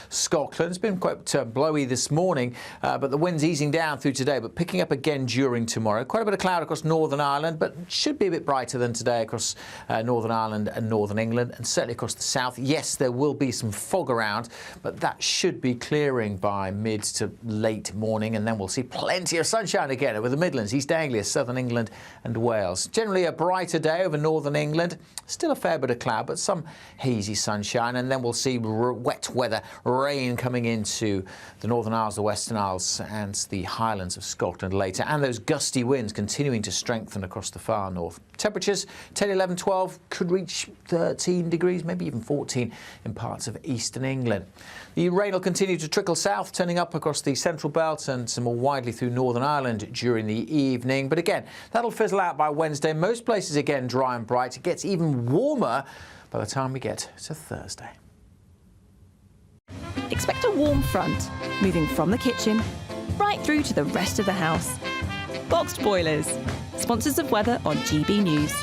Scotland. It's been quite blowy this morning, but the wind's easing down through today, but picking up again during tomorrow. Quite a bit of cloud across Northern Ireland, but should be a bit brighter than today across Northern Ireland and Northern England, and certainly across the south. Yes, there will be some fog around, but that should be clearing by mid to late morning, and then we'll see plenty of sunshine again over the Midlands, East Anglia, Southern England and Wales. Generally a brighter day over Northern England. Still a fair bit of cloud, but some hazy sunshine, and then we'll see wet weather, rain coming into the Northern Isles, the Western Isles and the Highlands of Scotland later, and those gusty winds continuing to strengthen across the far north. Temperatures 10, 11, 12 could reach 13 degrees, maybe even 14 in parts of eastern England. The rain will continue to trickle south, turning up across the central belt and some more widely through Northern Ireland during the evening. But again, that'll fizzle out by Wednesday. Most places again dry and bright. It gets even warmer by the time we get to Thursday. Expect a warm front, moving from the kitchen right through to the rest of the house. Boxed Boilers, sponsors of weather on GB News.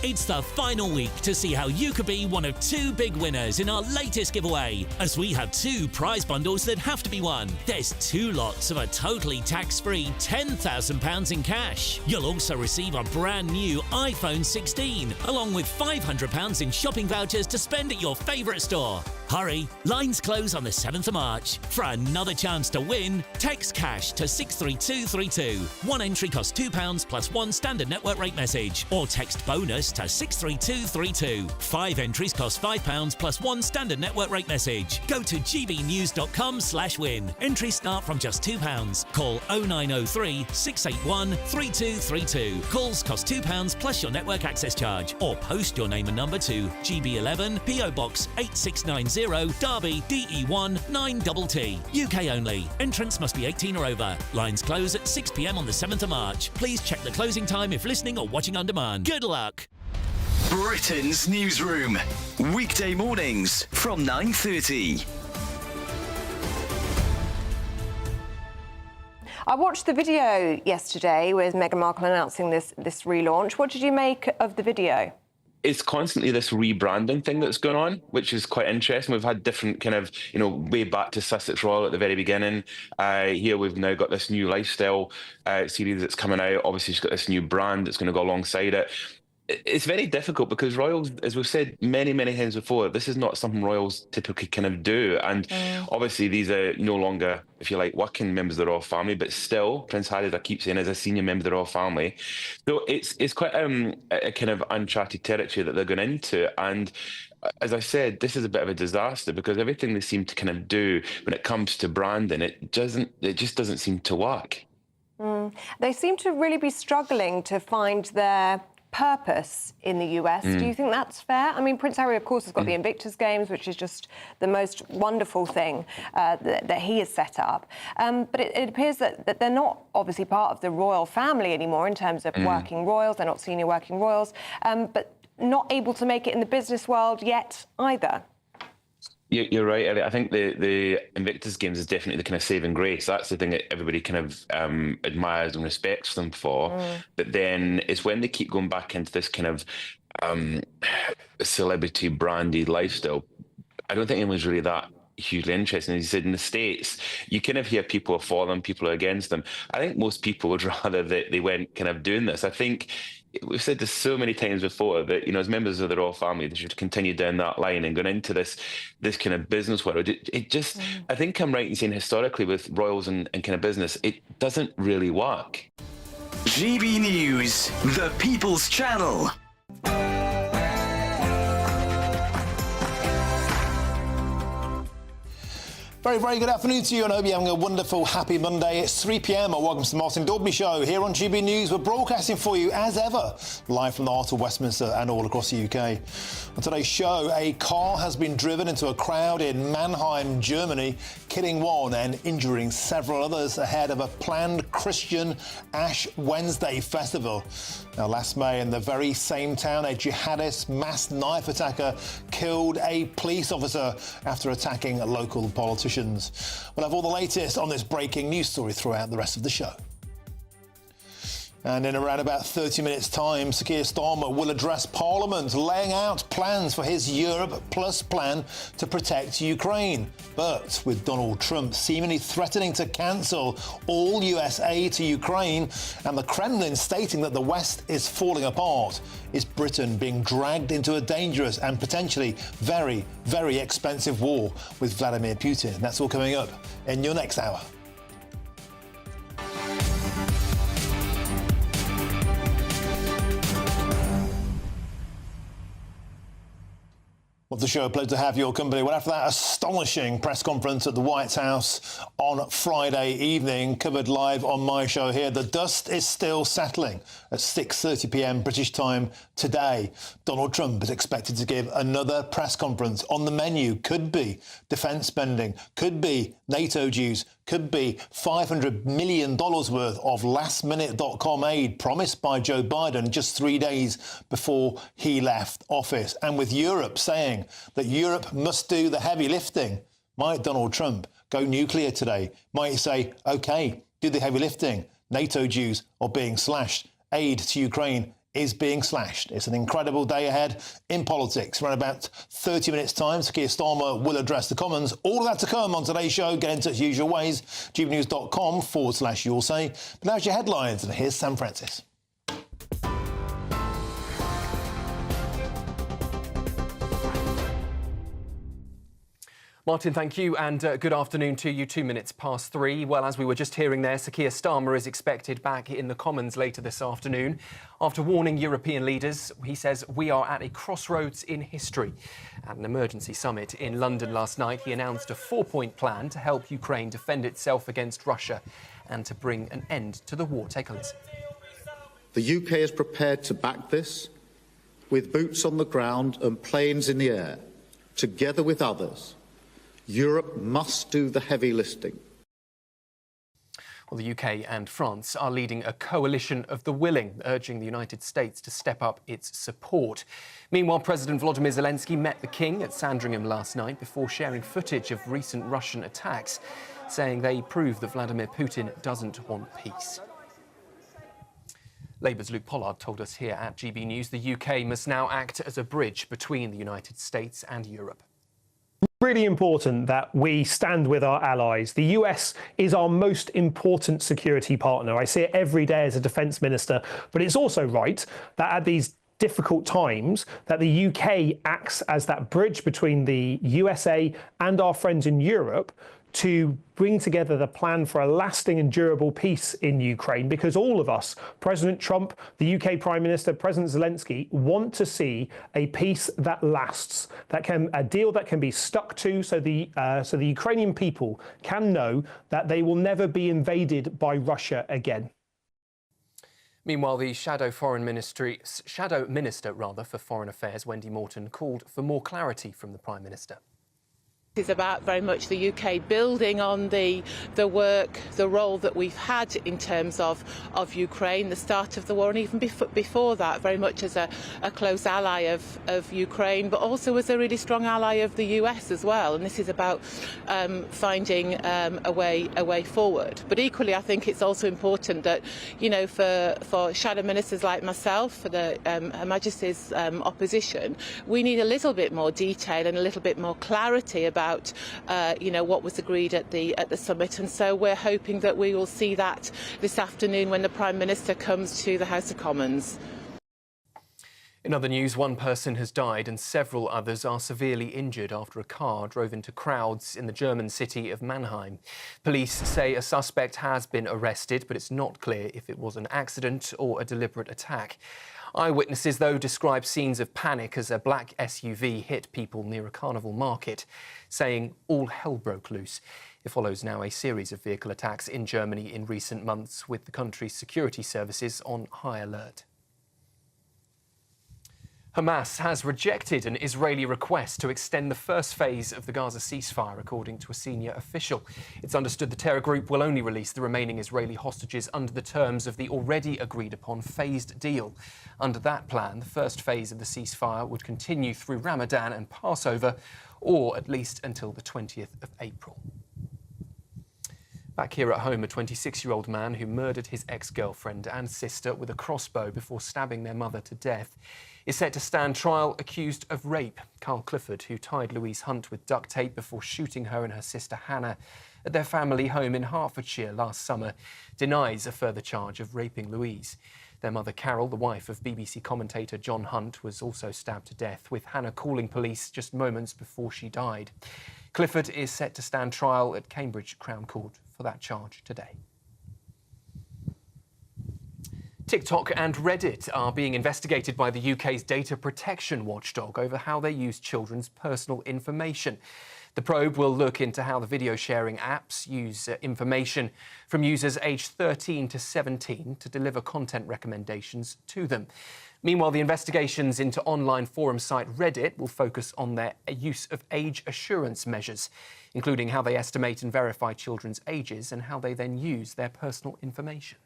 It's the final week to see how you could be one of two big winners in our latest giveaway, as we have two prize bundles that have to be won. There's two lots of a totally tax-free £10,000 in cash. You'll also receive a brand new iPhone 16, along with £500 in shopping vouchers to spend at your favourite store. Hurry, lines close on the 7th of March. For another chance to win, text cash to 63232. One entry costs £2 plus one standard network rate message, or text bonus to 63232. 5 entries cost £5 plus one standard network rate message. Go to gbnews.com/win. Entries start from just £2. Call 0903 681 3232. Calls cost £2 plus your network access charge, or post your name and number to GB11 PO Box 8690 Derby DE1 9TT. UK only. Entrants must be 18 or over. Lines close at 6 p.m. on the 7th of March. Please check the closing time if listening or watching on demand. Good luck. Britain's newsroom. Weekday mornings from 9:30. I watched the video yesterday with Meghan Markle announcing this relaunch. What did you make of the video? It's constantly this rebranding thing that's going on, which is quite interesting. We've had different kind of, way back to Sussex Royal at the very beginning. Here we've now got this new lifestyle series that's coming out. Obviously, she's got this new brand that's going to go alongside it. It's very difficult because royals, as we've said many, many times before, this is not something royals typically kind of do. And obviously these are no longer, if you like, working members of the royal family, but still, Prince Harry, as I keep saying, is a senior member of the royal family. So it's quite a kind of uncharted territory that they're going into. And as I said, this is a bit of a disaster because everything they seem to kind of do when it comes to branding, it just doesn't seem to work. They seem to really be struggling to find their purpose in the US. Do you think that's fair? I mean, Prince Harry, of course, has got the Invictus Games, which is just the most wonderful thing that he has set up. But it appears that they're not obviously part of the royal family anymore in terms of working royals. They're not senior working royals, but not able to make it in the business world yet either. You're right, Elliot. I think the Invictus Games is definitely the kind of saving grace. That's the thing that everybody kind of admires and respects them for. But then it's when they keep going back into this kind of celebrity branded lifestyle. I don't think anyone's really that hugely interested. As you said, in the States, you kind of hear people are for them, people are against them. I think most people would rather that they went kind of doing this. I think we've said this so many times before that, as members of the royal family, they should continue down that line and going into this kind of business world. It just, I think I'm right in saying historically with royals and kind of business, it doesn't really work. GB News, the People's Channel. Very, very good afternoon to you, and I hope you're having a wonderful, happy Monday. It's 3 p.m. Welcome to the Martin Daubney Show here on GB News. We're broadcasting for you, as ever, live from the heart of Westminster and all across the UK. On today's show, a car has been driven into a crowd in Mannheim, Germany, killing one and injuring several others ahead of a planned Christian Ash Wednesday festival. Now, last May, in the very same town, a jihadist mass knife attacker killed a police officer after attacking local politicians. We'll have all the latest on this breaking news story throughout the rest of the show. And in around about 30 minutes' time, Sir Keir Starmer will address Parliament, laying out plans for his Europe Plus plan to protect Ukraine. But with Donald Trump seemingly threatening to cancel all US aid to Ukraine and the Kremlin stating that the West is falling apart, is Britain being dragged into a dangerous and potentially very, very expensive war with Vladimir Putin? That's all coming up in your next hour. Well, the show, a pleasure to have your company. Well, after that astonishing press conference at the White House on Friday evening, covered live on my show here, the dust is still settling at 6:30 p.m. British time today. Donald Trump is expected to give another press conference. On the menu could be defence spending, could be NATO dues, could be $500 million worth of lastminute.com aid promised by Joe Biden just 3 days before he left office. And with Europe saying that Europe must do the heavy lifting, might Donald Trump go nuclear today? Might he say, OK, do the heavy lifting? NATO dues are being slashed. Aid to Ukraine is being slashed. It's an incredible day ahead in politics. Around about 30 minutes' time, Sir Keir Starmer will address the Commons. All of that to come on today's show. Get in touch usual ways, gbnews.com/you'll say. But now it's your headlines, and here's Sam Francis. Martin, thank you, and good afternoon to you. 2 minutes past 3. Well, as we were just hearing there, Sir Keir Starmer is expected back in the Commons later this afternoon. After warning European leaders, he says we are at a crossroads in history. At an emergency summit in London last night, he announced a 4-point plan to help Ukraine defend itself against Russia and to bring an end to the war. Take a listen. The UK is prepared to back this with boots on the ground and planes in the air, together with others. Europe must do the heavy lifting. Well, the UK and France are leading a coalition of the willing, urging the United States to step up its support. Meanwhile, President Volodymyr Zelensky met the King at Sandringham last night before sharing footage of recent Russian attacks, saying they prove that Vladimir Putin doesn't want peace. Labour's Luke Pollard told us here at GB News the UK must now act as a bridge between the United States and Europe. Really important that we stand with our allies. The US is our most important security partner. I see it every day as a defence minister, but it's also right that at these difficult times that the UK acts as that bridge between the USA and our friends in Europe to bring together the plan for a lasting and durable peace in Ukraine, because all of us, President Trump, the UK Prime Minister, President Zelensky, want to see a peace that lasts, a deal that can be stuck to, so the Ukrainian people can know that they will never be invaded by Russia again. Meanwhile, the Shadow Minister for Foreign Affairs, Wendy Morton, called for more clarity from the Prime Minister. Is about very much the UK building on the work, the role that we've had in terms of Ukraine, the start of the war, and even before that, very much as a close ally of Ukraine, but also as a really strong ally of the US as well. And this is about finding a way forward. But equally, I think it's also important that, you know, for shadow ministers like myself, for Her Majesty's opposition, we need a little bit more detail and a little bit more clarity about what was agreed at the summit, and so we're hoping that we will see that this afternoon when the Prime Minister comes to the House of Commons. In other news, one person has died and several others are severely injured after a car drove into crowds in the German city of Mannheim. Police say a suspect has been arrested, but it's not clear if it was an accident or a deliberate attack. Eyewitnesses, though, describe scenes of panic as a black SUV hit people near a carnival market, saying all hell broke loose. It follows now a series of vehicle attacks in Germany in recent months, with the country's security services on high alert. Hamas has rejected an Israeli request to extend the first phase of the Gaza ceasefire, according to a senior official. It's understood the terror group will only release the remaining Israeli hostages under the terms of the already agreed-upon phased deal. Under that plan, the first phase of the ceasefire would continue through Ramadan and Passover, or at least until the 20th of April. Back here at home, a 26-year-old man who murdered his ex-girlfriend and sister with a crossbow before stabbing their mother to death is set to stand trial accused of rape. Carl Clifford, who tied Louise Hunt with duct tape before shooting her and her sister Hannah at their family home in Hertfordshire last summer, denies a further charge of raping Louise. Their mother Carol, the wife of BBC commentator John Hunt, was also stabbed to death, with Hannah calling police just moments before she died. Clifford is set to stand trial at Cambridge Crown Court for that charge today. TikTok and Reddit are being investigated by the UK's data protection watchdog over how they use children's personal information. The probe will look into how the video sharing apps use information from users aged 13 to 17 to deliver content recommendations to them. Meanwhile, the investigations into online forum site Reddit will focus on their use of age assurance measures, including how they estimate and verify children's ages and how they then use their personal information.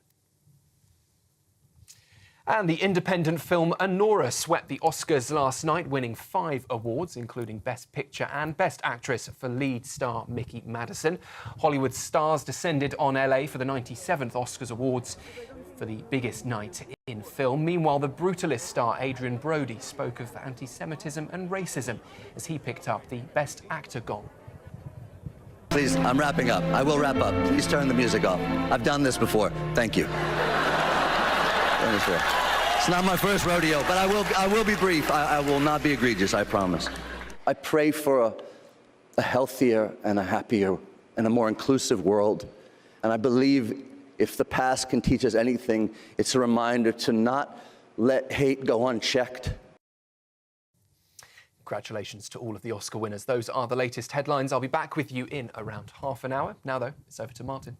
And the independent film Anora swept the Oscars last night, winning 5 awards, including Best Picture and Best Actress for lead star Mickey Madison. Hollywood stars descended on LA for the 97th Oscars Awards for the biggest night in film. Meanwhile, the Brutalist star Adrian Brody spoke of anti-Semitism and racism as he picked up the Best Actor gong. Please, I'm wrapping up. I will wrap up. Please turn the music off. I've done this before. Thank you. It's not my first rodeo, but I will be brief. I will not be egregious, I promise. I pray for a healthier and a happier and a more inclusive world. And I believe if the past can teach us anything, it's a reminder to not let hate go unchecked. Congratulations to all of the Oscar winners. Those are the latest headlines. I'll be back with you in around half an hour. Now, though, it's over to Martin.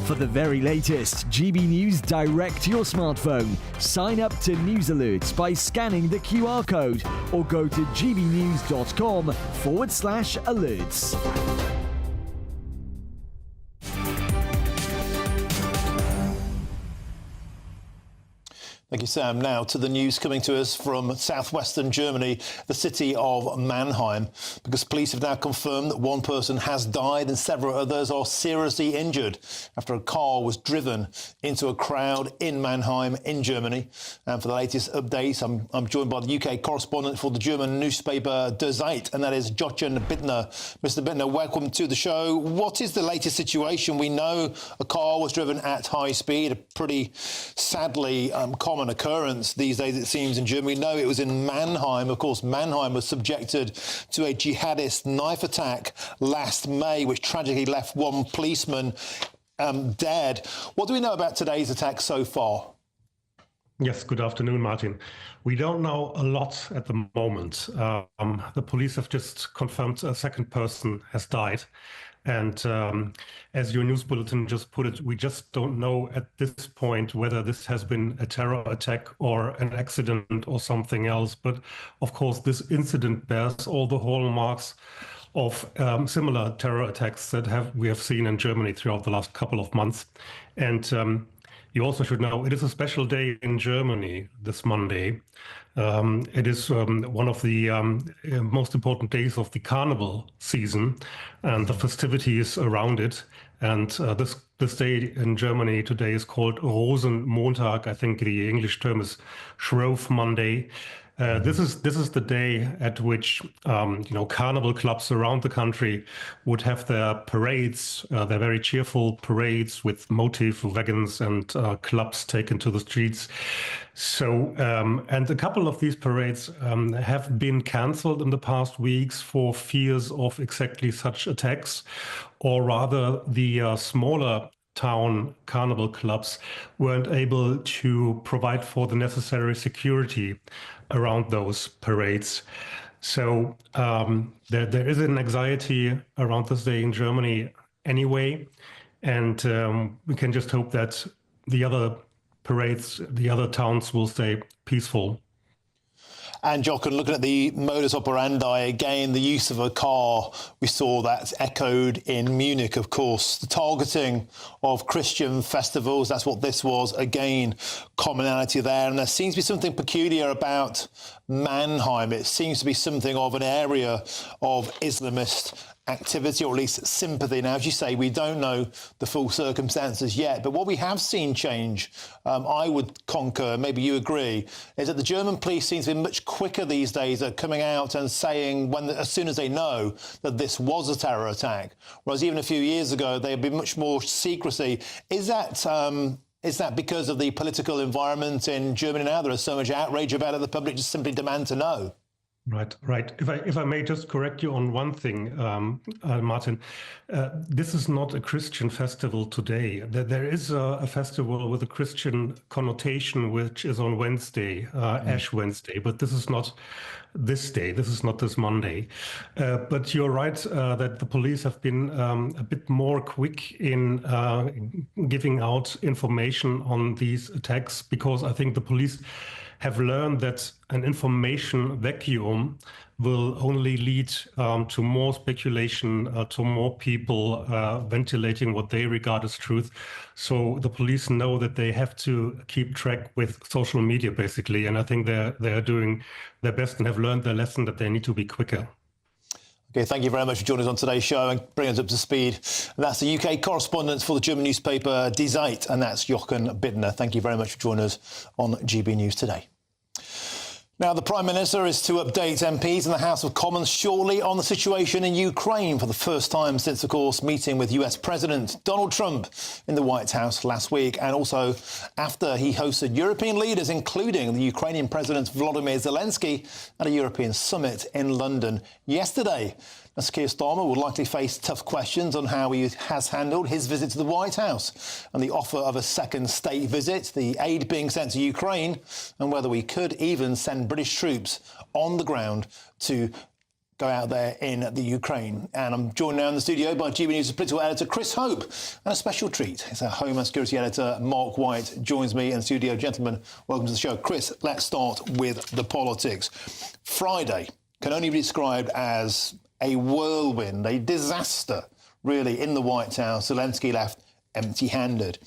For the very latest GB News direct to your smartphone, sign up to News Alerts by scanning the QR code or go to gbnews.com/alerts. Thank you, Sam. Now to the news coming to us from southwestern Germany, the city of Mannheim, because police have now confirmed that one person has died and several others are seriously injured after a car was driven into a crowd in Mannheim in Germany. And for the latest updates, I'm joined by the UK correspondent for the German newspaper Der Zeit, and that is Jochen Bittner. Mr. Bittner, welcome to the show. What is the latest situation? We know a car was driven at high speed, a pretty sadly common occurrence these days, it seems, in Germany. We know it was in Mannheim. Of course, Mannheim was subjected to a jihadist knife attack last May, which tragically left one policeman dead. What do we know about today's attack so far? Yes, good afternoon, Martin. We don't know a lot at the moment. The police have just confirmed a second person has died. And as your news bulletin just put it, we just don't know at this point whether this has been a terror attack or an accident or something else. But of course, this incident bears all the hallmarks of similar terror attacks that we have seen in Germany throughout the last couple of months. And you also should know it is a special day in Germany this Monday. It is one of the most important days of the carnival season and the festivities around it. And this day in Germany today is called Rosenmontag. I think the English term is Shrove Monday. This is the day at which carnival clubs around the country would have their parades, their very cheerful parades with motif wagons and clubs taken to the streets. So, and a couple of these parades have been cancelled in the past weeks for fears of exactly such attacks, or rather the smaller town carnival clubs weren't able to provide for the necessary security around those parades. So there is an anxiety around this day in Germany anyway, and we can just hope that the other parades, the other towns will stay peaceful. And Jochen, looking at the modus operandi, again, the use of a car, we saw that echoed in Munich, of course. The targeting of Christian festivals, that's what this was. Again, commonality there. And there seems to be something peculiar about Mannheim. It seems to be something of an area of Islamist activity, or at least sympathy. Now, as you say, we don't know the full circumstances yet, but what we have seen change, I would concur, maybe you agree, is that the German police seem to be much quicker these days at coming out and saying, as soon as they know that this was a terror attack, whereas even a few years ago, there had been much more secrecy. Is that because of the political environment in Germany now? There is so much outrage about it, the public just simply demand to know. Right. If I may just correct you on one thing, Martin, this is not a Christian festival today. There is a festival with a Christian connotation, which is on Wednesday, Ash Wednesday, but this is not this day. This is not this Monday. But you're right that the police have been a bit more quick in giving out information on these attacks, because I think the police have learned that an information vacuum will only lead to more speculation, to more people ventilating what they regard as truth. So the police know that they have to keep track with social media, basically. And I think they're doing their best and have learned their lesson that they need to be quicker. Okay, thank you very much for joining us on today's show and bringing us up to speed. And that's the UK correspondent for the German newspaper Die Zeit, and that's Jochen Bittner. Thank you very much for joining us on GB News today. Now, the Prime Minister is to update MPs in the House of Commons shortly on the situation in Ukraine for the first time since, of course, meeting with US President Donald Trump in the White House last week, and also after he hosted European leaders, including the Ukrainian President Volodymyr Zelensky, at a European summit in London yesterday. As Keir Starmer will likely face tough questions on how he has handled his visit to the White House and the offer of a second state visit, the aid being sent to Ukraine, and whether we could even send British troops on the ground to go out there in the Ukraine. And I'm joined now in the studio by GB News political editor Chris Hope, and a special treat. It's our Homeland Security editor Mark White joins me in the studio. Gentlemen, welcome to the show. Chris, let's start with the politics. Friday can only be described as a whirlwind, a disaster, really, in the White House. Zelensky left empty-handed.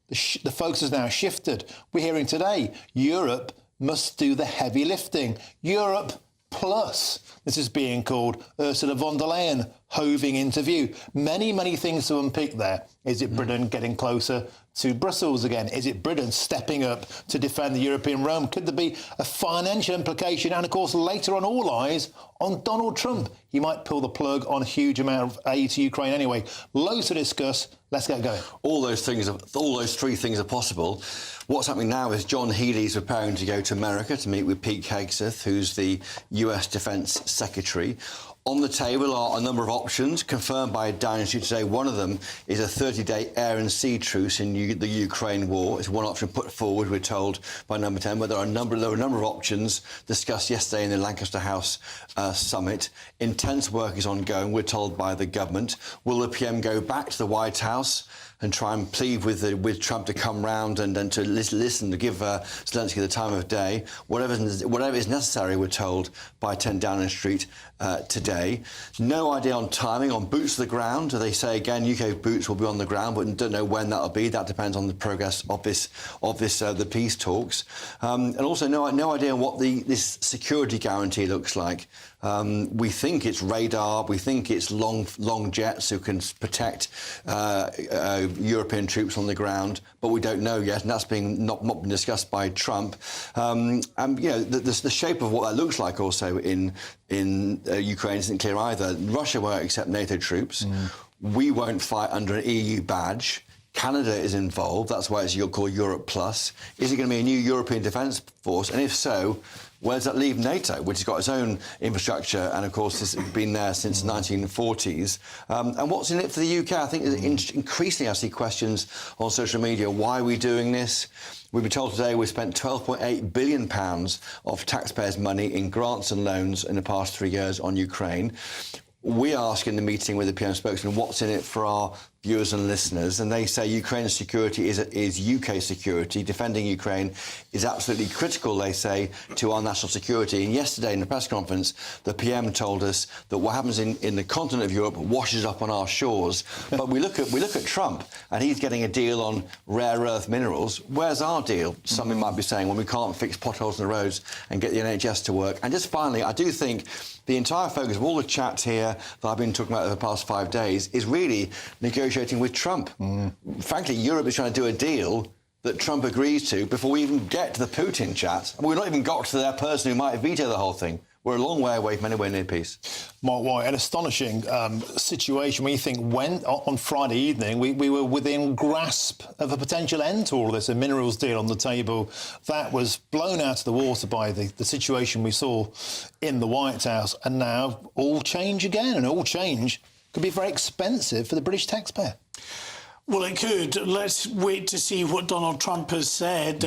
The focus has now shifted. We're hearing today, Europe must do the heavy lifting. Europe plus. This is being called Ursula von der Leyen hoving into view. Many, many things to unpick there. Is it Britain getting closer to Brussels again? Is it Britain stepping up to defend the European realm? Could there be a financial implication? And, of course, later on, all eyes on Donald Trump. He might pull the plug on a huge amount of aid to Ukraine anyway. Loads to discuss. Let's get going. All those three things are possible. What's happening now is John Healey's preparing to go to America to meet with Pete Hegseth, who's the US Defence Secretary. On the table are a number of options confirmed by Downing Street today. One of them is a 30-day air and sea truce in the Ukraine war. It's one option put forward, we're told, by Number 10. But there were a number of options discussed yesterday in the Lancaster House summit. Intense work is ongoing, we're told, by the government. Will the PM go back to the White House and try and plead with Trump to come round and to listen, to give Zelensky the time of day? Whatever is necessary, we're told, by 10 Downing Street today. No idea on timing, on boots to the ground. They say, again, UK boots will be on the ground, but don't know when that'll be. That depends on the progress of the peace talks. And also no idea what this security guarantee looks like. We think it's radar, we think it's long jets who can protect European troops on the ground, but we don't know yet, and that's being not been discussed by Trump. And the shape of what that looks like also in Ukraine isn't clear either. Russia won't accept NATO troops. We won't fight under an EU badge. Canada is involved. That's why it's called Europe Plus. Is it going to be a new European defence force? And if so, where does that leave NATO, which has got its own infrastructure and, of course, has been there since the 1940s? And what's in it for the UK? I think increasingly I see questions on social media. Why are we doing this? We've been told today we spent £12.8 billion of taxpayers' money in grants and loans in the past 3 years on Ukraine. We ask in the meeting with the PM spokesman what's in it for our viewers and listeners, and they say Ukraine's security is UK security. Defending Ukraine is absolutely critical, they say, to our national security. And yesterday in the press conference, the PM told us that what happens in the continent of Europe washes up on our shores. But we look at Trump, and he's getting a deal on rare earth minerals. Where's our deal? Somebody might be saying, well, we can't fix potholes in the roads and get the NHS to work. And just finally, I do think the entire focus of all the chat here that I've been talking about over the past 5 days is really negotiating with Trump. Frankly, Europe is trying to do a deal that Trump agrees to before we even get to the Putin chat. And we've not even got to that person who might veto the whole thing. We're a long way away from anywhere near peace. Mark White, an astonishing situation when you think when, on Friday evening, we were within grasp of a potential end to all of this, a minerals deal on the table. That was blown out of the water by the situation we saw in the White House. And now all change again, and all change could be very expensive for the British taxpayer. Well, it could. Let's wait to see what Donald Trump has said.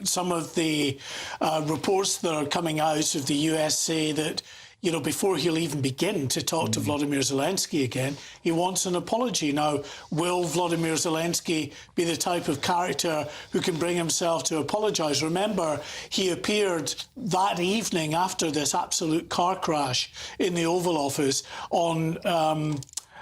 Some of the reports that are coming out of the US say that, you know, before he'll even begin to talk to Vladimir Zelensky again, he wants an apology. Now, will Vladimir Zelensky be the type of character who can bring himself to apologise? Remember, he appeared that evening after this absolute car crash in the Oval Office on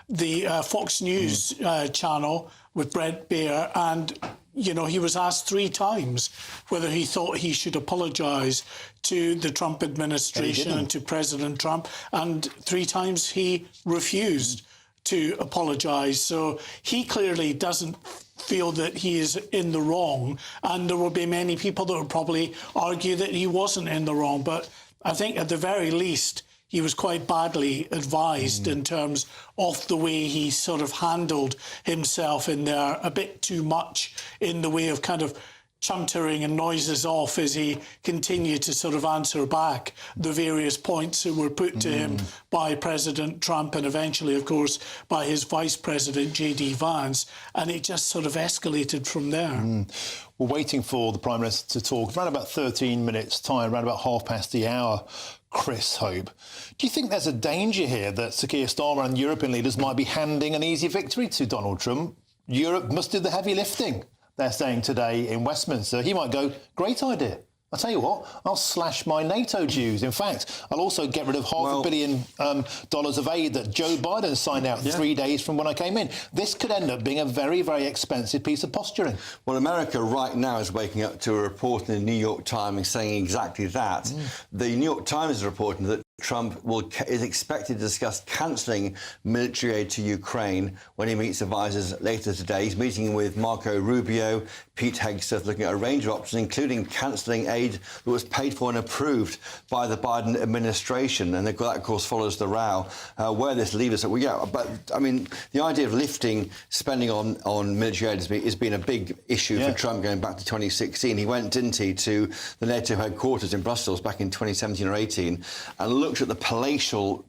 the Fox News channel with Brett Baer, and, you know, he was asked 3 times whether he thought he should apologise to the Trump administration and to President Trump, and 3 times he refused to apologise. So he clearly doesn't feel that he is in the wrong, and there will be many people that will probably argue that he wasn't in the wrong. But I think at the very least, he was quite badly advised in terms of the way he sort of handled himself in there, a bit too much in the way of kind of chuntering and noises off as he continued to sort of answer back the various points that were put to him by President Trump and eventually, of course, by his Vice President, J.D. Vance. And it just sort of escalated from there. We're waiting for the Prime Minister to talk around about 13 minutes' time, around about 1:30. Chris Hope, do you think there's a danger here that Sir Keir Starmer and European leaders might be handing an easy victory to Donald Trump? Europe must do the heavy lifting, they're saying today in Westminster. He might go, great idea. I'll tell you what, I'll slash my NATO dues. In fact, I'll also get rid of $500 billion of aid that Joe Biden signed out 3 days from when I came in. This could end up being a very, very expensive piece of posturing. Well, America right now is waking up to a report in the New York Times saying exactly that. The New York Times is reporting that Trump is expected to discuss cancelling military aid to Ukraine when he meets advisors later today. He's meeting with Marco Rubio, Pete Hegseth, looking at a range of options, including cancelling aid that was paid for and approved by the Biden administration. And that, of course, follows the row. Where this leaves us, but, I mean, the idea of lifting spending on military aid has been a big issue for Trump going back to 2016. He went, didn't he, to the NATO headquarters in Brussels back in 2017 or 18 and looked at the palatial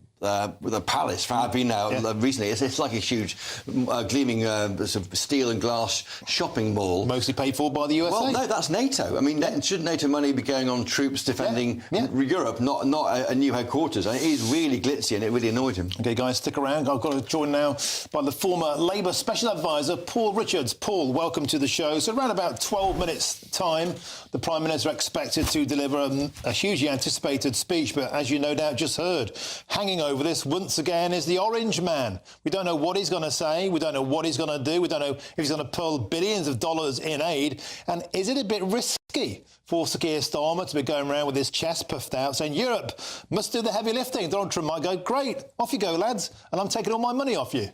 with a palace for I've been now recently. It's like a huge gleaming sort of steel and glass shopping mall. Mostly paid for by the USA. Well, no, that's NATO. I mean, should NATO money be going on troops defending Europe, not a new headquarters? And it is really glitzy and it really annoyed him. OK, guys, stick around. I've got to join now by the former Labour Special Advisor, Paul Richards. Paul, welcome to the show. So around about 12 minutes' time, the Prime Minister expected to deliver a hugely anticipated speech, but as you no doubt just heard, hanging over this once again is the Orange Man. We don't know what he's going to say. We don't know what he's going to do. We don't know if he's going to pull billions of dollars in aid. And is it a bit risky for Sir Keir Starmer to be going around with his chest puffed out saying Europe must do the heavy lifting? Donald Trump might go, great, off you go, lads, and I'm taking all my money off you.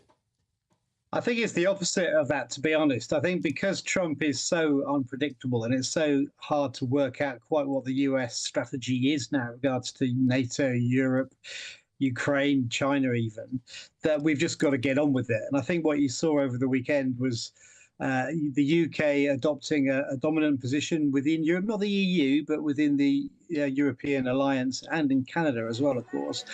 I think it's the opposite of that, to be honest. I think because Trump is so unpredictable and it's so hard to work out quite what the US strategy is now in regards to NATO, Europe, Ukraine, China even, that we've just got to get on with it. And I think what you saw over the weekend was the UK adopting a dominant position within Europe, not the EU, but within the European alliance and in Canada as well, of course,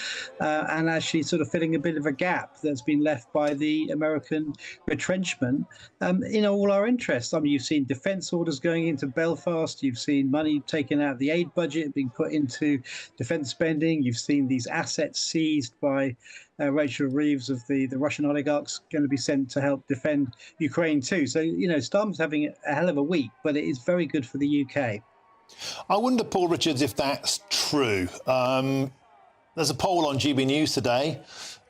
and actually sort of filling a bit of a gap that's been left by the American retrenchment in all our interests. I mean, you've seen defence orders going into Belfast, you've seen money taken out of the aid budget being put into defence spending, you've seen these assets seized by Rachel Reeves of the Russian oligarchs going to be sent to help defend Ukraine too. So, Starmer's having a hell of a week, but it is very good for the UK. I wonder, Paul Richards, if that's true. There's a poll on GB News today.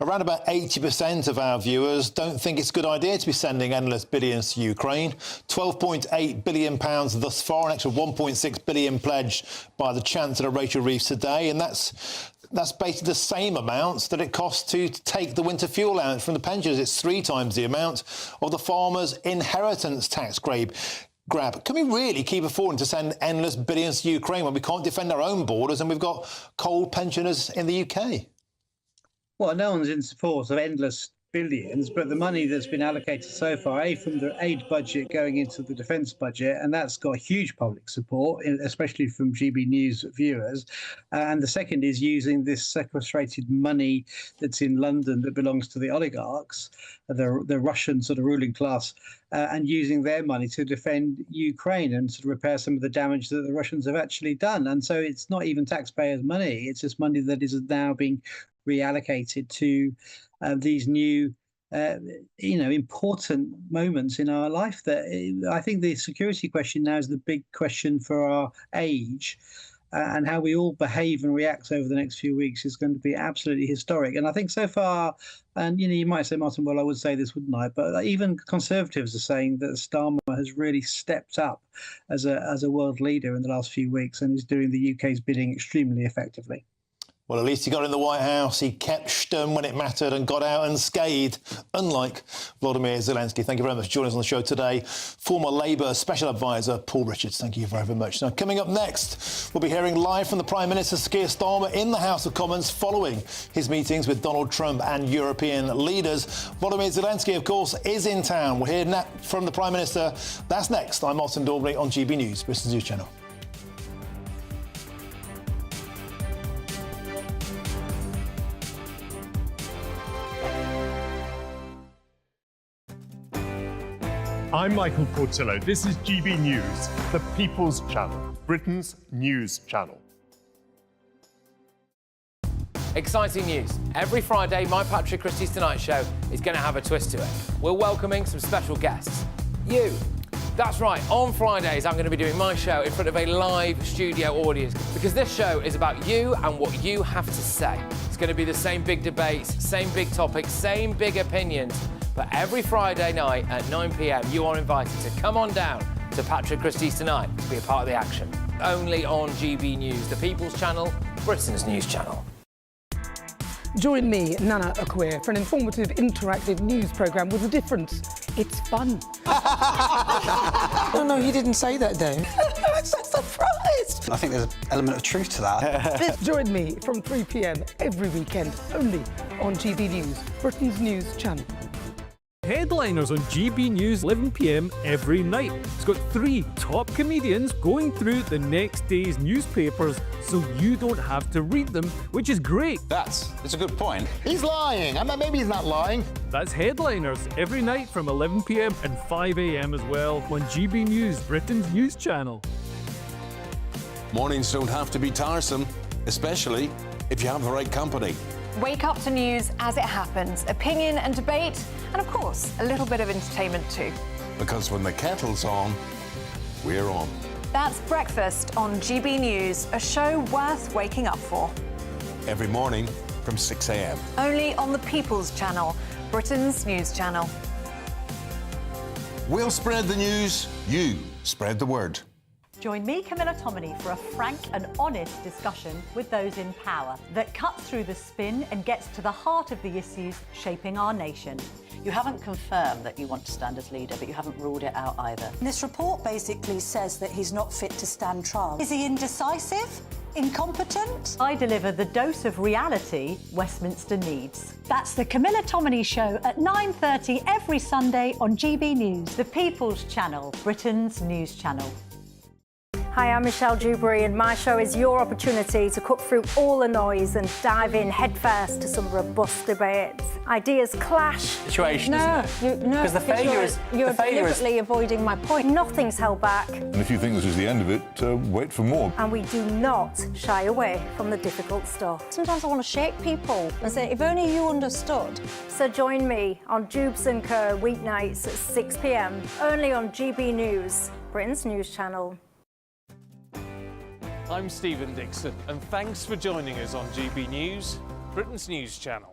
Around about 80% of our viewers don't think it's a good idea to be sending endless billions to Ukraine. £12.8 billion thus far, an extra £1.6 billion pledged by the Chancellor Rachel Reeves today, and that's basically the same amount that it costs to take the winter fuel allowance from the pensioners. It's 3 times the amount of the farmers' inheritance tax grab. Can we really keep affording to send endless billions to Ukraine when we can't defend our own borders and we've got cold pensioners in the UK? Well, no one's in support of endless billions, but the money that's been allocated so far, from the aid budget going into the defence budget, and that's got huge public support, especially from GB News viewers. And the second is using this sequestrated money that's in London that belongs to the oligarchs, the Russian sort of ruling class, and using their money to defend Ukraine and sort of repair some of the damage that the Russians have actually done. And so it's not even taxpayers' money, it's just money that is now being reallocated to these new, important moments in our life. That I think the security question now is the big question for our age, and how we all behave and react over the next few weeks is going to be absolutely historic. And I think so far, and you might say, Martin, well, I would say this, wouldn't I? But even Conservatives are saying that Starmer has really stepped up as a world leader in the last few weeks and is doing the UK's bidding extremely effectively. Well, at least he got in the White House. He kept stum when it mattered and got out unscathed, unlike Volodymyr Zelensky. Thank you very much for joining us on the show today. Former Labour Special Advisor Paul Richards, thank you very much. Now, coming up next, we'll be hearing live from the Prime Minister, Keir Starmer, in the House of Commons following his meetings with Donald Trump and European leaders. Volodymyr Zelensky, of course, is in town. We'll hear from the Prime Minister. That's next. I'm Martin Daubney on GB News, Britain's news channel. I'm Michael Portillo. This is GB News, the People's Channel, Britain's news channel. Exciting news. Every Friday, my Patrick Christie's Tonight Show is going to have a twist to it. We're welcoming some special guests. You. That's right, on Fridays I'm going to be doing my show in front of a live studio audience because this show is about you and what you have to say. It's going to be the same big debates, same big topics, same big opinions. But every Friday night at 9 p.m, you are invited to come on down to Patrick Christie's Tonight to be a part of the action. Only on GB News, the People's Channel, Britain's news channel. Join me, Nana Akweer, for an informative, interactive news programme with a difference. It's fun. No, he didn't say that, Dave. I'm so surprised. I think there's an element of truth to that. Join me from 3 p.m. every weekend, only on GB News, Britain's news channel. Headliners on GB News 11 p.m. every night. It's got 3 top comedians going through the next day's newspapers so you don't have to read them, which is great. That's a good point. He's lying. I mean, maybe he's not lying. That's Headliners every night from 11 p.m. and 5 a.m. as well on GB News, Britain's news channel. Mornings don't have to be tiresome, especially if you have the right company. Wake up to news as it happens, opinion and debate, and of course, a little bit of entertainment too. Because when the kettle's on, we're on. That's Breakfast on GB News, a show worth waking up for. Every morning from 6 a.m. Only on the People's Channel, Britain's news channel. We'll spread the news, you spread the word. Join me, Camilla Tominey, for a frank and honest discussion with those in power that cuts through the spin and gets to the heart of the issues shaping our nation. You haven't confirmed that you want to stand as leader, but you haven't ruled it out either. This report basically says that he's not fit to stand trial. Is he indecisive? Incompetent? I deliver the dose of reality Westminster needs. That's the Camilla Tominey Show at 9:30 every Sunday on GB News. The People's Channel, Britain's news channel. Hi, I'm Michelle Dewberry, and my show is your opportunity to cut through all the noise and dive in headfirst to some robust debates. Ideas clash. Situation, because the failure is You're deliberately avoiding my point. Nothing's held back. And if you think this is the end of it, wait for more. And we do not shy away from the difficult stuff. Sometimes I want to shake people and say, if only you understood. So join me on Dubes & Co. weeknights at 6 p.m, only on GB News, Britain's news channel. I'm Stephen Dixon, and thanks for joining us on GB News, Britain's news channel.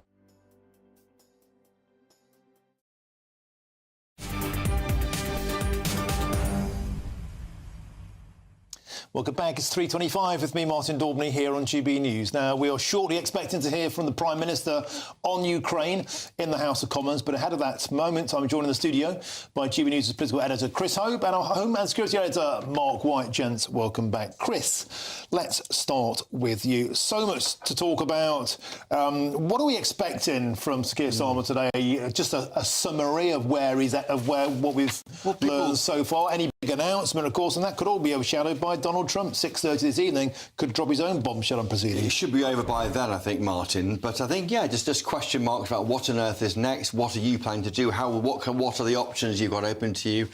Welcome back. It's 3:25 with me, Martin Daubney, here on GB News. Now, we are shortly expecting to hear from the Prime Minister on Ukraine in the House of Commons. But ahead of that moment, I'm joined in the studio by GB News' political editor, Chris Hope, and our Home and Security editor, Mark White. Gents, welcome back. Chris, let's start with you. So much to talk about. What are we expecting from Sir Keir Starmer today? Just a summary of where he's at, of what we've learned so far. Any big announcement, of course, and that could all be overshadowed by Donald Trump. 6:30 this evening could drop his own bombshell on proceedings. It should be over by then, I think, Martin. But I think, just question marks about what on earth is next. What are you planning to do? What are the options you've got open to you?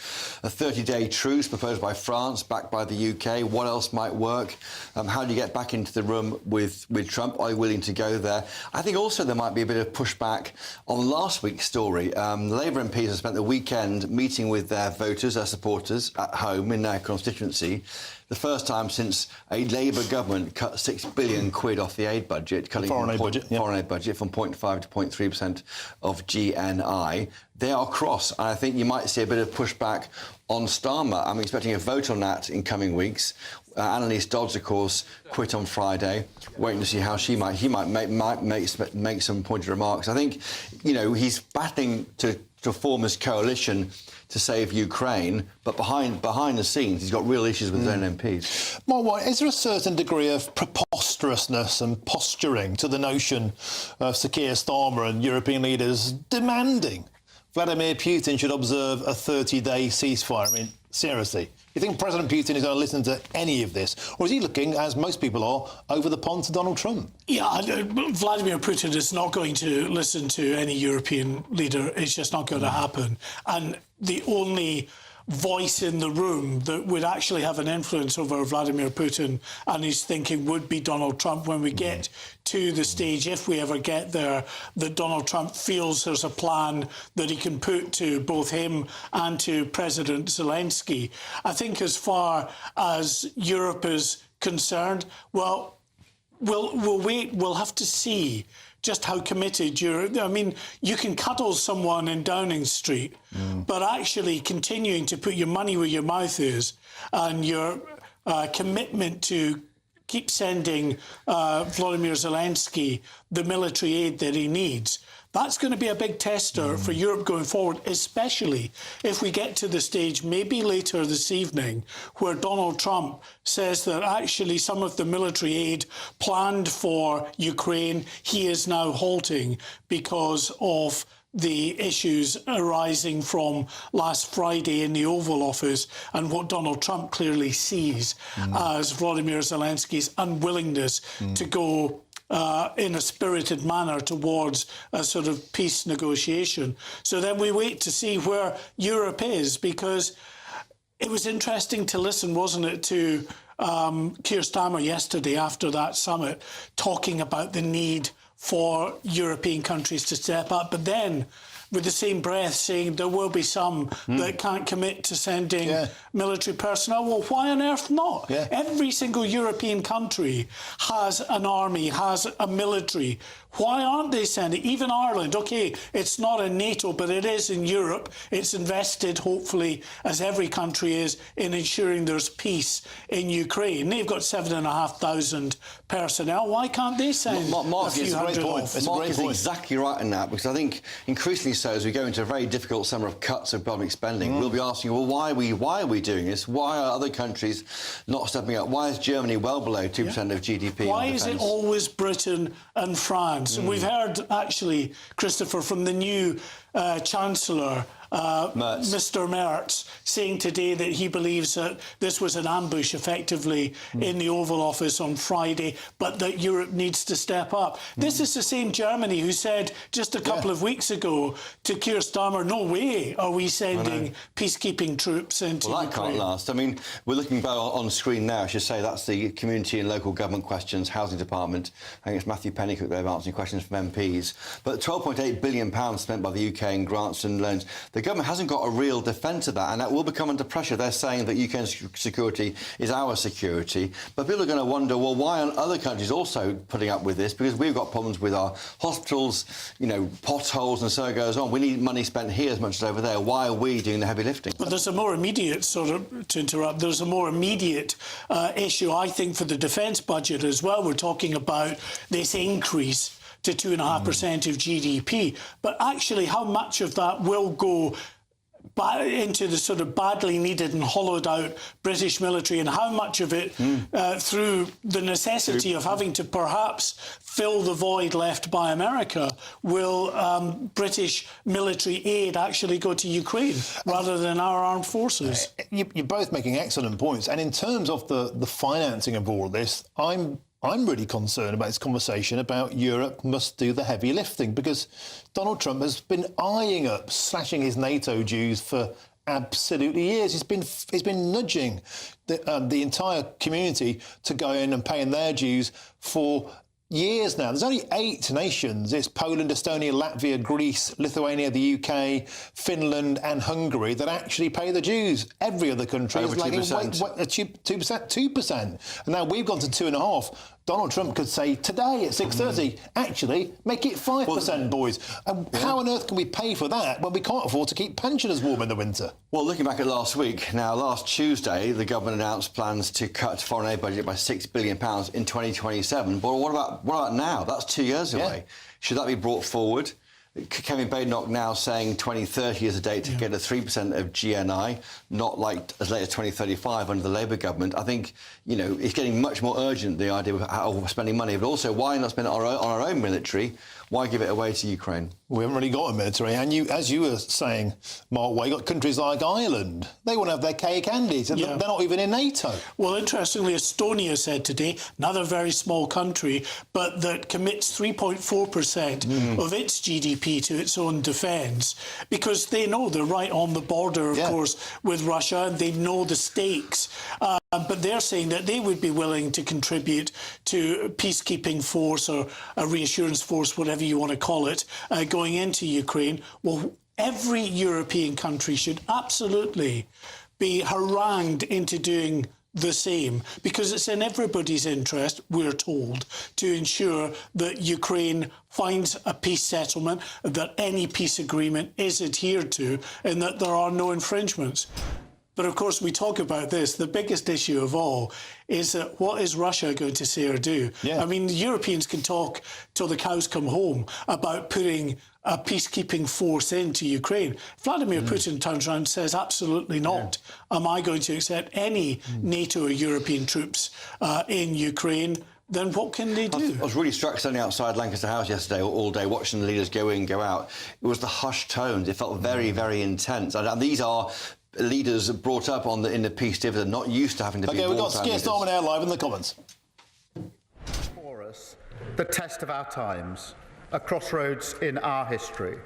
A 30-day truce proposed by France, backed by the UK. What else might work? How do you get back into the room with Trump? Are you willing to go there? I think also there might be a bit of pushback on last week's story. The Labour MPs have spent the weekend meeting with their voters, their supporters, at home in their constituency. The first time since a Labour government cut £6 billion off the aid budget, cutting foreign aid budget from 0.5 to 0.3% of GNI. They are cross, and I think you might see a bit of pushback on Starmer. I'm expecting a vote on that in coming weeks. Annalise Dodds, of course, quit on Friday. Waiting to see how he might make some pointed remarks. I think, he's battling to form this coalition to save Ukraine, but behind the scenes, he's got real issues with his own MPs. Mark, is there a certain degree of preposterousness and posturing to the notion of Sir Keir Starmer and European leaders demanding Vladimir Putin should observe a 30-day ceasefire? I mean, seriously, you think President Putin is going to listen to any of this? Or is he looking, as most people are, over the pond to Donald Trump? Yeah, Vladimir Putin is not going to listen to any European leader. It's just not going to happen. And the only voice in the room that would actually have an influence over Vladimir Putin and his thinking would be Donald Trump when we get to the stage, if we ever get there, that Donald Trump feels there's a plan that he can put to both him and to President Zelensky. I think as far as Europe is concerned, well, we'll wait. We'll have to see just how committed you're. I mean, you can cuddle someone in Downing Street, but actually continuing to put your money where your mouth is and your commitment to keep sending Volodymyr Zelensky the military aid that he needs, that's going to be a big tester for Europe going forward, especially if we get to the stage, maybe later this evening, where Donald Trump says that actually some of the military aid planned for Ukraine, he is now halting because of the issues arising from last Friday in the Oval Office and what Donald Trump clearly sees as Volodymyr Zelensky's unwillingness to go in a spirited manner towards a sort of peace negotiation. So then we wait to see where Europe is, because it was interesting to listen, wasn't it, to Keir Starmer yesterday after that summit, talking about the need for European countries to step up, but then with the same breath saying there will be some that can't commit to sending military personnel. Well, why on earth not? Every single European country has an army, has a military. Why aren't they sending? Even Ireland, OK, it's not in NATO, but it is in Europe. It's invested, hopefully, as every country is, in ensuring there's peace in Ukraine. They've got 7,500 personnel. Why can't they send Mark, a few hundred off? Mark is exactly right in that, because I think increasingly so, as we go into a very difficult summer of cuts of public spending, we'll be asking, well, why are we doing this? Why are other countries not stepping up? Why is Germany well below 2% of GDP? Why is it always Britain and France? And we've heard, actually, Christopher, from the new Chancellor Mr. Merz, saying today that he believes that this was an ambush effectively in the Oval Office on Friday, but that Europe needs to step up. This is the same Germany who said just a couple of weeks ago to Keir Starmer, no way are we sending peacekeeping troops into Well, that Ukraine. can't last. I mean, we're looking back on screen now. I should say that's the Community and Local Government Questions Housing Department. I think it's Matthew Pennycook there answering questions from MPs. But £12.8 billion spent by the UK in grants and loans. The government hasn't got a real defence of that, and that will become under pressure. They're saying that UK's security is our security. But people are going to wonder, well, why aren't other countries also putting up with this? Because we've got problems with our hospitals, you know, potholes, and so it goes on. We need money spent here as much as over there. Why are we doing the heavy lifting? But there's a more immediate, to interrupt, there's a more immediate issue, I think, for the defence budget as well. We're talking about this increase to 2.5% of GDP. But actually, how much of that will go into the sort of badly needed and hollowed out British military, and how much of it through the necessity of having to perhaps fill the void left by America will British military aid actually go to Ukraine rather than our armed forces? You're both making excellent points, and in terms of the financing of all of this, I'm really concerned about this conversation about Europe must do the heavy lifting, because Donald Trump has been eyeing up slashing his NATO dues for absolutely years. He's been nudging the entire community to go in and paying their dues for years now. There's only 8 nations. It's Poland, Estonia, Latvia, Greece, Lithuania, the UK, Finland and Hungary that actually pay the dues. Every other country is lagging 2%. And now we've gone to 2.5%. Donald Trump could say today at 6:30, actually, make it 5%, boys. And how on earth can we pay for that when we can't afford to keep pensioners warm in the winter? Well, looking back at last week, now last Tuesday, the government announced plans to cut foreign aid budget by £6 billion in 2027. But what about now? That's 2 years away. Should that be brought forward? Kevin Badenoch now saying 2030 is a date to get to 3% of GNI, not like as late as 2035 under the Labour government. I think, you know, it's getting much more urgent, the idea of how we're spending money, but also why not spend it on our own military? Why give it away to Ukraine? We haven't really got a military. And as you were saying, Mark, you've got countries like Ireland. They want to have their cake and eat, and they're not even in NATO. Well, interestingly, Estonia said today, another very small country, but that commits 3.4% of its GDP to its own defence, because they know they're right on the border, of course, with Russia, and they know the stakes. But they're saying that they would be willing to contribute to a peacekeeping force or a reassurance force, whatever you want to call it, going into Ukraine. Well, every European country should absolutely be harangued into doing the same, because it's in everybody's interest, we're told, to ensure that Ukraine finds a peace settlement, that any peace agreement is adhered to, and that there are no infringements. But of course, we talk about this. The biggest issue of all is that what is Russia going to say or do? I mean, the Europeans can talk till the cows come home about putting a peacekeeping force into Ukraine. Vladimir Putin turns around and says, absolutely not. Am I going to accept any NATO or European troops in Ukraine? Then what can they do? I was really struck standing outside Lancaster House yesterday all day, watching the leaders go in, go out. It was the hushed tones. It felt very, very intense. And these are leaders brought up in the peace dividend, not used to having to be OK, we've got Keir Starmer now live in the comments. For us, the test of our times, a crossroads in our history.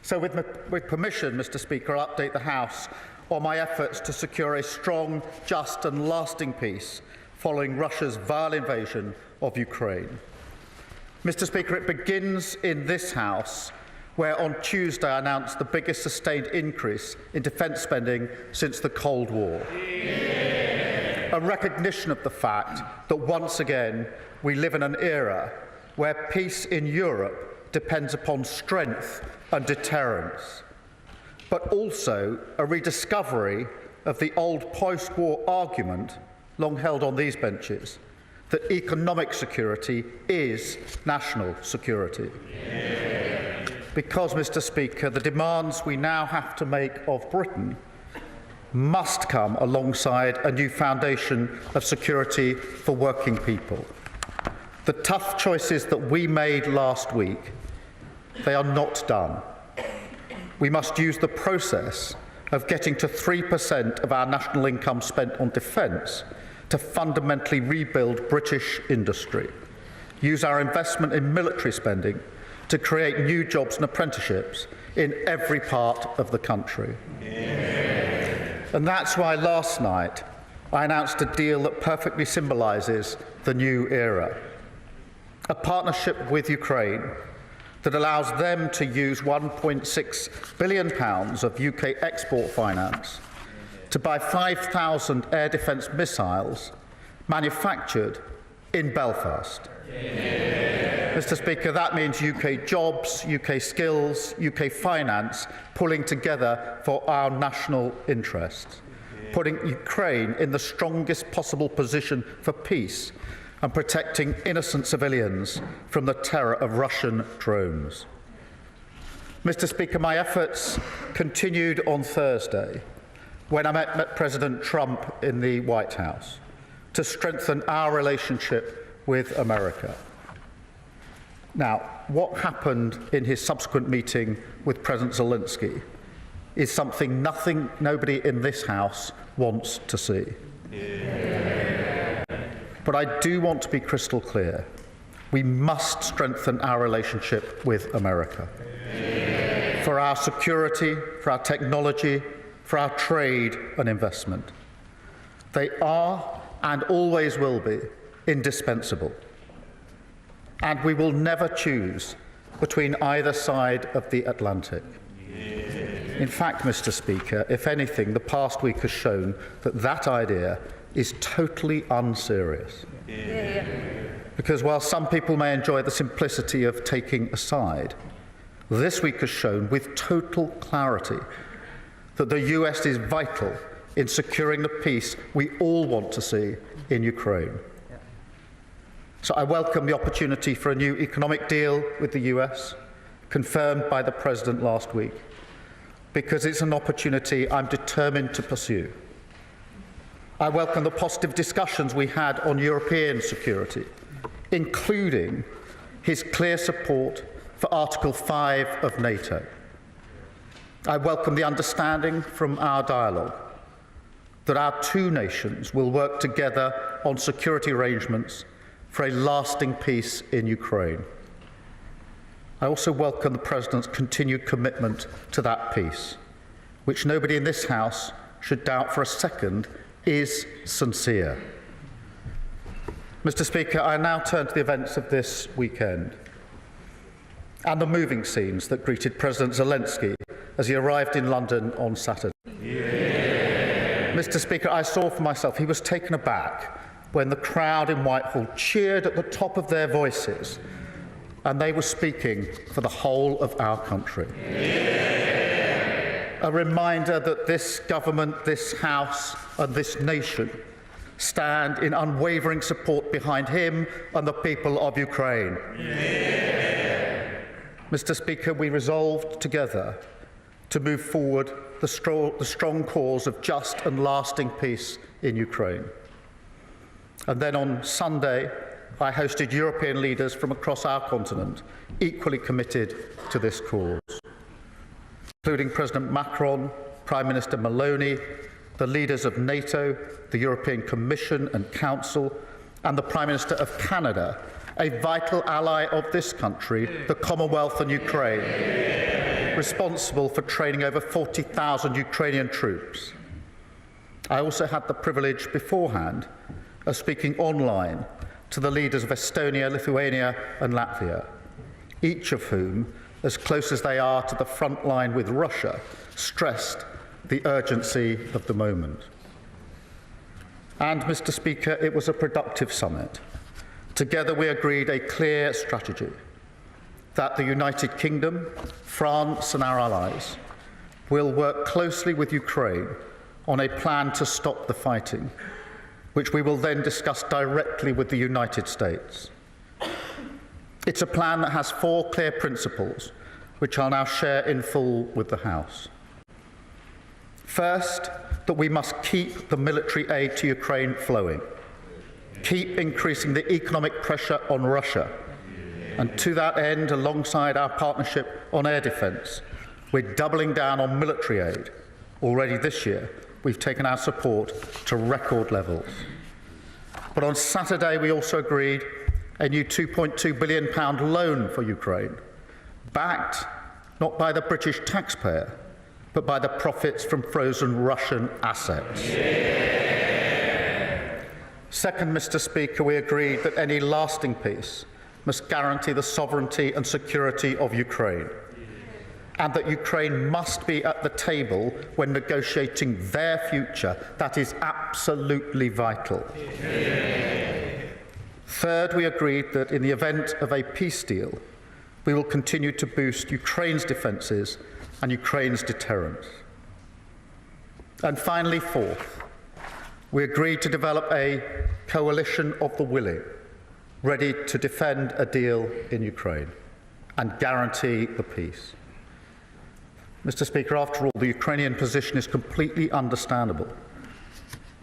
So with permission, Mr Speaker, I'll update the House on my efforts to secure a strong, just and lasting peace following Russia's vile invasion of Ukraine. Mr Speaker, it begins in this House, where on Tuesday I announced the biggest sustained increase in defence spending since the Cold War. A recognition of the fact that once again we live in an era where peace in Europe depends upon strength and deterrence, but also a rediscovery of the old post-war argument, long held on these benches, that economic security is national security. Because, Mr Speaker, the demands we now have to make of Britain must come alongside a new foundation of security for working people. The tough choices that we made last week, they are not done. we must use the process of getting to 3% of our national income spent on defence to fundamentally rebuild British industry, use our investment in military spending to create new jobs and apprenticeships in every part of the country. And that's why last night I announced a deal that perfectly symbolises the new era. A partnership with Ukraine that allows them to use £1.6 billion of UK export finance to buy 5,000 air defence missiles manufactured in Belfast. Mr. Speaker, that means UK jobs, UK skills, UK finance pulling together for our national interests, putting Ukraine in the strongest possible position for peace and protecting innocent civilians from the terror of Russian drones. Mr. Speaker, my efforts continued on Thursday when I met President Trump in the White House to strengthen our relationship with America. Now, what happened in his subsequent meeting with President Zelensky is something nobody in this House wants to see. But I do want to be crystal clear. We must strengthen our relationship with America. For our security, for our technology, for our trade and investment. They are and always will be indispensable. And we will never choose between either side of the Atlantic. In fact, Mr. Speaker, if anything, the past week has shown that that idea is totally unserious. Because while some people may enjoy the simplicity of taking a side, this week has shown with total clarity that the US is vital in securing the peace we all want to see in Ukraine. So I welcome the opportunity for a new economic deal with the US, confirmed by the President last week, because it's an opportunity I'm determined to pursue. I welcome the positive discussions we had on European security, including his clear support for Article 5 of NATO. I welcome the understanding from our dialogue that our two nations will work together on security arrangements for a lasting peace in Ukraine. I also welcome the President's continued commitment to that peace, which nobody in this House should doubt for a second is sincere. Mr. Speaker, I now turn to the events of this weekend and the moving scenes that greeted President Zelensky as he arrived in London on Saturday. Mr. Speaker, I saw for myself he was taken aback when the crowd in Whitehall cheered at the top of their voices, and they were speaking for the whole of our country. A reminder that this government, this House and this nation stand in unwavering support behind him and the people of Ukraine. Mr. Speaker, we resolved together to move forward the strong cause of just and lasting peace in Ukraine. And then on Sunday, I hosted European leaders from across our continent, equally committed to this cause, including President Macron, Prime Minister Maloney, the leaders of NATO, the European Commission and Council, and the Prime Minister of Canada, a vital ally of this country, the Commonwealth and Ukraine, responsible for training over 40,000 Ukrainian troops. I also had the privilege beforehand of speaking online to the leaders of Estonia, Lithuania and Latvia, each of whom, as close as they are to the front line with Russia, stressed the urgency of the moment. And, Mr. Speaker, it was a productive summit. Together we agreed a clear strategy that the United Kingdom, France and our allies will work closely with Ukraine on a plan to stop the fighting, which we will then discuss directly with the United States. It's a plan that has 4 clear principles, which I'll now share in full with the House. First, that we must keep the military aid to Ukraine flowing, keep increasing the economic pressure on Russia, and to that end, alongside our partnership on air defence, We're doubling down on military aid. Already this year, we've taken our support to record levels. But on Saturday, we also agreed a new £2.2 billion loan for Ukraine, backed not by the British taxpayer, but by the profits from frozen Russian assets. Second, Mr. Speaker, we agreed that any lasting peace must guarantee the sovereignty and security of Ukraine, and that Ukraine must be at the table when negotiating their future. That is absolutely vital. Third, we agreed that in the event of a peace deal, we will continue to boost Ukraine's defences and Ukraine's deterrence. And finally, fourth, we agreed to develop a coalition of the willing, ready to defend a deal in Ukraine and guarantee the peace. Mr. Speaker, after all, the Ukrainian position is completely understandable.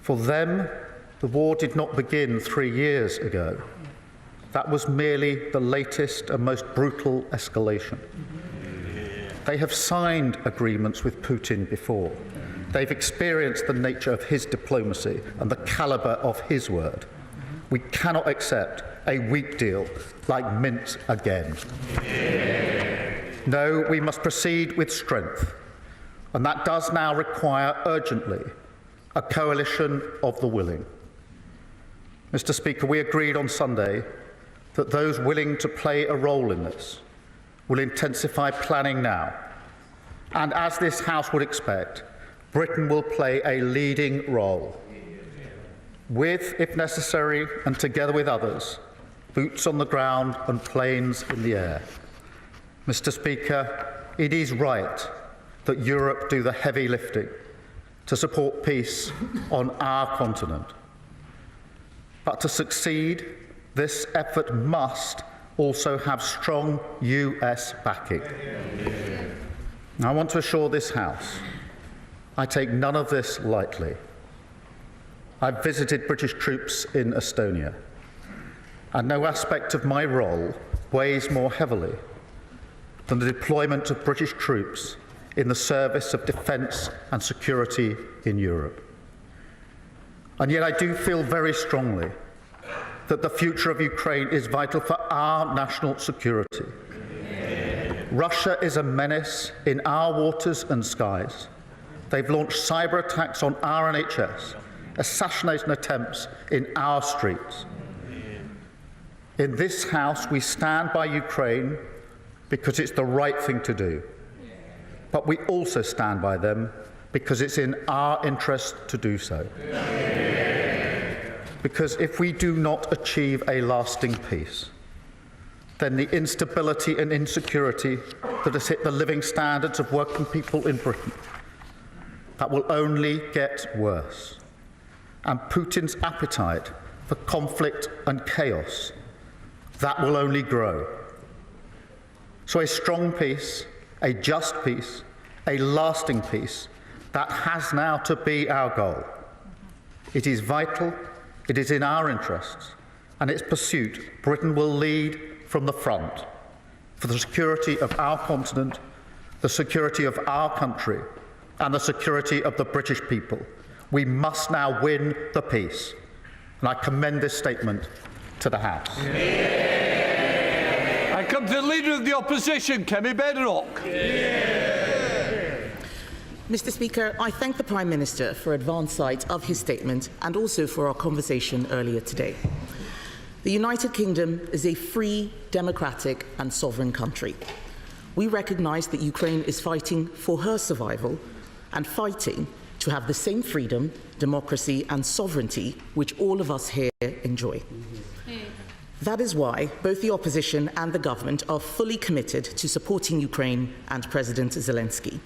For them, the war did not begin 3 years ago. That was merely the latest and most brutal escalation. They have signed agreements with Putin before. They've experienced the nature of his diplomacy and the calibre of his word. We cannot accept a weak deal like Minsk again. No, we must proceed with strength, and that does now require urgently a coalition of the willing. Mr. Speaker, we agreed on Sunday that those willing to play a role in this will intensify planning now, and as this House would expect, Britain will play a leading role with, if necessary, and together with others, boots on the ground and planes in the air. Mr. Speaker, it is right that Europe do the heavy lifting to support peace on our continent. But to succeed, this effort must also have strong US backing. I want to assure this House I take none of this lightly. I've visited British troops in Estonia, and no aspect of my role weighs more heavily than the deployment of British troops in the service of defence and security in Europe. And yet I do feel very strongly that the future of Ukraine is vital for our national security. Russia is a menace in our waters and skies. They've launched cyber attacks on our NHS, assassination attempts in our streets. In this House, we stand by Ukraine because it's the right thing to do. But we also stand by them because it's in our interest to do so. Because if we do not achieve a lasting peace, then the instability and insecurity that has hit the living standards of working people in Britain, that will only get worse. And Putin's appetite for conflict and chaos, that will only grow. So a strong peace, a just peace, a lasting peace, that has now to be our goal. It is vital, it is in our interests, and its pursuit, Britain will lead from the front for the security of our continent, the security of our country, and the security of the British people. We must now win the peace. And I commend this statement to the House. I come to the Leader of the Opposition, Kemi Bedrock. Mr. Speaker, I thank the Prime Minister for advance sight of his statement and also for our conversation earlier today. The United Kingdom is a free, democratic and sovereign country. We recognise that Ukraine is fighting for her survival and fighting to have the same freedom, democracy and sovereignty which all of us here enjoy. That is why both the opposition and the government are fully committed to supporting Ukraine and President Zelensky.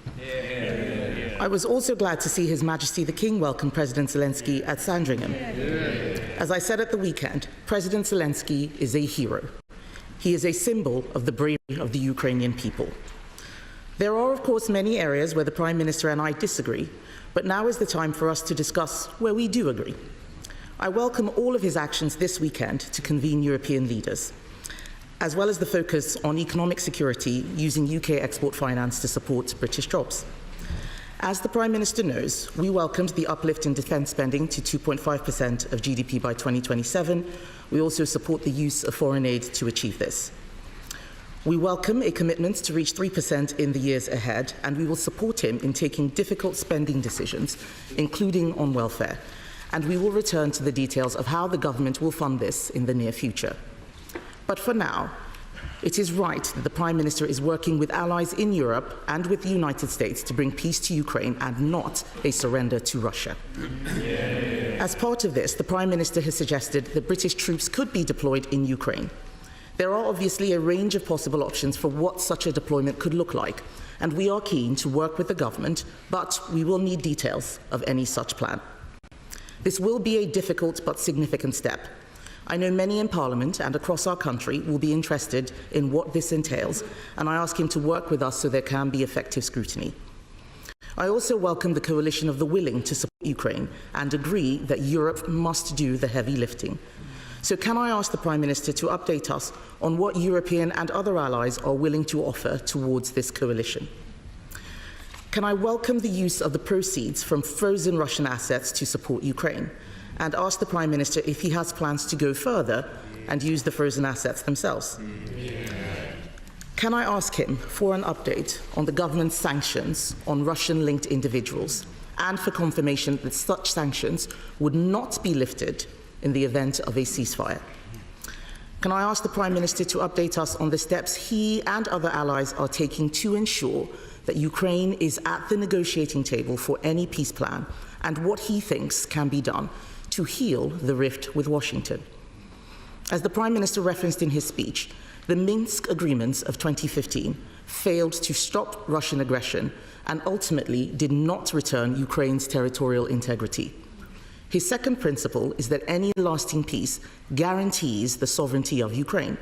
I was also glad to see His Majesty the King welcome President Zelensky at Sandringham. As I said at the weekend, President Zelensky is a hero. He is a symbol of the bravery of the Ukrainian people. There are, of course, many areas where the Prime Minister and I disagree, but now is the time for us to discuss where we do agree. I welcome all of his actions this weekend to convene European leaders. as well as the focus on economic security using UK export finance to support British jobs. As the Prime Minister knows, we welcomed the uplift in defence spending to 2.5% of GDP by 2027. We also support the use of foreign aid to achieve this. We welcome a commitment to reach 3% in the years ahead, and we will support him in taking difficult spending decisions, including on welfare. And we will return to the details of how the government will fund this in the near future. But for now, it is right that the Prime Minister is working with allies in Europe and with the United States to bring peace to Ukraine and not a surrender to Russia. As part of this, the Prime Minister has suggested that British troops could be deployed in Ukraine. There are obviously a range of possible options for what such a deployment could look like, and we are keen to work with the government, but we will need details of any such plan. This will be a difficult but significant step. I know many in Parliament and across our country will be interested in what this entails, and I ask him to work with us so there can be effective scrutiny. I also welcome the coalition of the willing to support Ukraine and agree that Europe must do the heavy lifting. So can I ask the Prime Minister to update us on what European and other allies are willing to offer towards this coalition? Can I welcome the use of the proceeds from frozen Russian assets to support Ukraine? And ask the Prime Minister if he has plans to go further and use the frozen assets themselves. Can I ask him for an update on the government's sanctions on Russian-linked individuals and for confirmation that such sanctions would not be lifted in the event of a ceasefire? Can I ask the Prime Minister to update us on the steps he and other allies are taking to ensure that Ukraine is at the negotiating table for any peace plan and what he thinks can be done to heal the rift with Washington? As the Prime Minister referenced in his speech, the Minsk agreements of 2015 failed to stop Russian aggression and ultimately did not return Ukraine's territorial integrity. His second principle is that any lasting peace guarantees the sovereignty of Ukraine.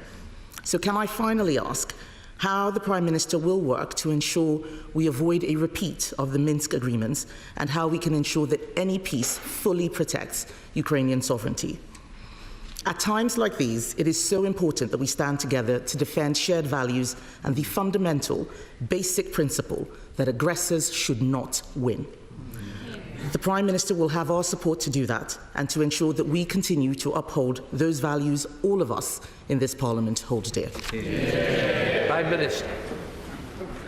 So can I finally ask how the Prime Minister will work to ensure we avoid a repeat of the Minsk agreements and how we can ensure that any peace fully protects Ukrainian sovereignty? At times like these, it is so important that we stand together to defend shared values and the fundamental, basic principle that aggressors should not win. The Prime Minister will have our support to do that and to ensure that we continue to uphold those values all of us in this Parliament hold dear. Prime Minister.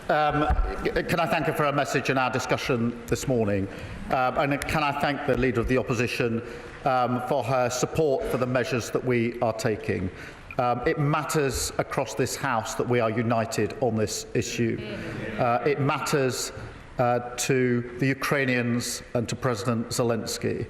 Can I thank her for her message in our discussion this morning? And can I thank the Leader of the Opposition for her support for the measures that we are taking? It matters across this House that we are united on this issue. It matters to the Ukrainians and to President Zelensky.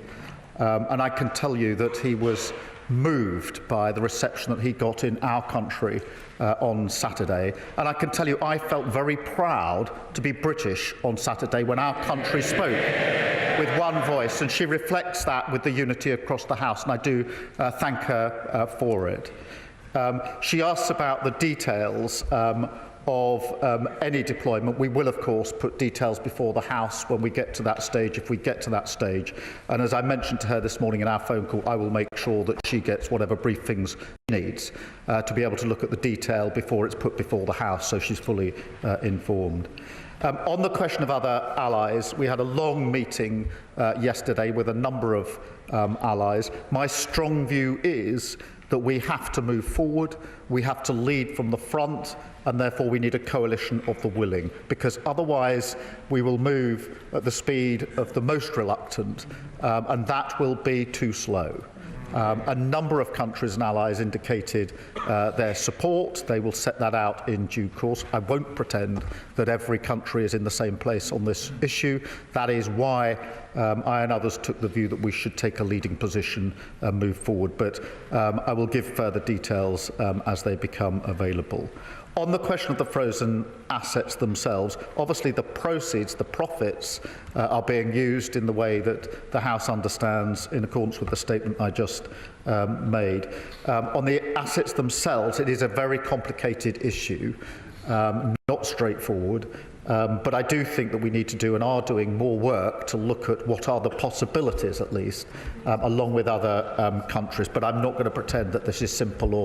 And I can tell you that he was moved by the reception that he got in our country on Saturday. And I can tell you I felt very proud to be British on Saturday when our country spoke with one voice, and she reflects that with the unity across the House, and I do thank her for it. She asks about the details of any deployment. We will, of course, put details before the House when we get to that stage, if we get to that stage. And as I mentioned to her this morning in our phone call, I will make sure that she gets whatever briefings she needs to be able to look at the detail before it's put before the House, so she's fully informed. On the question of other allies, we had a long meeting yesterday with a number of allies. My strong view is that we have to move forward, we have to lead from the front, and therefore we need a coalition of the willing, because otherwise we will move at the speed of the most reluctant, and that will be too slow. A number of countries and allies indicated their support. They will set that out in due course. I won't pretend that every country is in the same place on this issue. That is why I and others took the view that we should take a leading position and move forward. But I will give further details as they become available. On the question of the frozen assets themselves, obviously the proceeds, the profits, are being used in the way that the House understands in accordance with the statement I just made. On the assets themselves, it is a very complicated issue, not straightforward. But I do think that we need to do and are doing more work to look at what are the possibilities, at least, along with other countries. But I'm not going to pretend that this is simple or